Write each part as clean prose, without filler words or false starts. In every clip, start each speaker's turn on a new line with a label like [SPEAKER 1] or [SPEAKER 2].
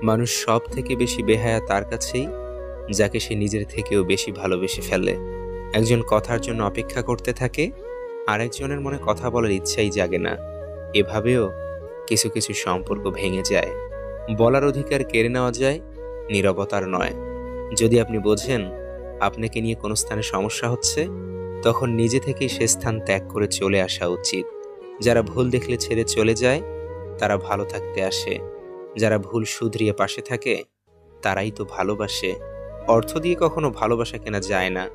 [SPEAKER 1] মানুষ সব থেকে বেশি বেহায়া তার কাছেই, যাকে সে নিজের থেকেও বেশি ভালোবেসে ফেলে। একজন কথার জন্য অপেক্ষা করতে থাকে, আরেকজনের মনে কথা বলার ইচ্ছাই জাগে না। এভাবেও কিছু কিছু সম্পর্ক ভেঙে যায়। বলার অধিকার কেড়ে নেওয়া যায়, নীরবতার নয়। যদি আপনি বোঝেন আপনাকে নিয়ে কোনো স্থানে সমস্যা হচ্ছে, তখন নিজে থেকেই সে স্থান ত্যাগ করে চলে আসা উচিত। যারা ভুল দেখলে ছেড়ে চলে যায়, তারা ভালো থাকতে আসে। যারা ভুল শুধরিয়ে পাশে থাকে, তারাই তো ভালোবাসে। অর্থ দিয়ে কখনো ভালোবাসা কেনা যায় না,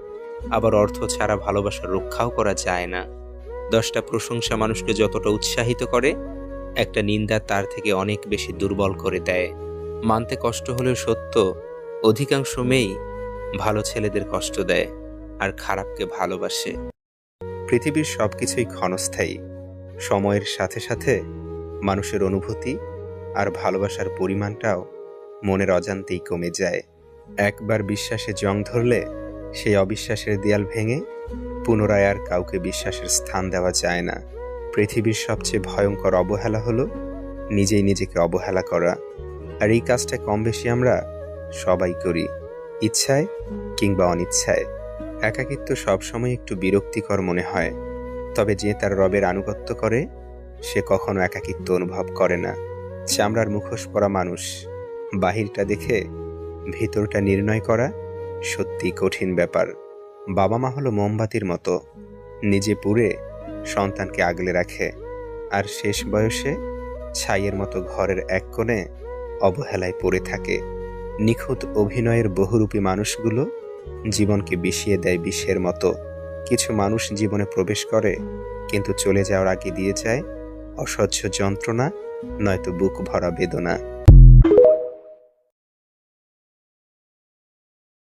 [SPEAKER 1] আবার অর্থ ছাড়া ভালোবাসা রক্ষাও করা যায় না। 10টা প্রশংসা মানুষকে যতটা উৎসাহিত করে, একটা নিন্দা তার থেকে অনেক বেশি দুর্বল করে দেয়। মানতে কষ্ট হলেও সত্য, অধিকাংশ মেয়েই ভালো ছেলেদের কষ্ট দেয় আর খারাপকে ভালোবাসে। পৃথিবীর সবকিছুই ক্ষণস্থায়ী। সময়ের সাথে সাথে মানুষের অনুভূতি আর ভালোবাসার পরিমাণটাও মনের অজান্তেই কমে যায়। একবার বিশ্বাসে জং ধরলে সেই অবিশ্বাসের দেয়াল ভেঙে পুনরায় আর কাউকে বিশ্বাসের স্থান দেওয়া যায় না। পৃথিবীর সবচেয়ে ভয়ঙ্কর অবহেলা হলো নিজেই নিজেকে অবহেলা করা। আর এই কাজটা কম বেশি আমরা সবাই করি, ইচ্ছায় কিংবা অনিচ্ছায়। একাকিত্ব সবসময় একটু বিরক্তিকর মনে হয়, তবে যে তার রবের আনুগত্য করে সে কখনো একাকিত্ব অনুভব করে না। চামড়ার মুখোশ পরা মানুষ, বাহিরটা দেখে ভিতরটা নির্ণয় করা সত্যি কঠিন ব্যাপার। বাবা মা হলো মোমবাতির মতো, নিজে পুড়ে সন্তানকে আগলে রাখে, আর শেষ বয়সে ছাইয়ের মতো ঘরের এক কোণে অবহেলায় পড়ে থাকে। নিখুঁত অভিনয়ের বহুরূপী মানুষগুলো জীবনকে বিষিয়ে দেয় বিষের মতো। কিছু মানুষ জীবনে প্রবেশ করে, কিন্তু চলে যাওয়ার আগে দিয়ে যায় অসহ্য যন্ত্রণা, নয়তো বুক ভরা বেদনা।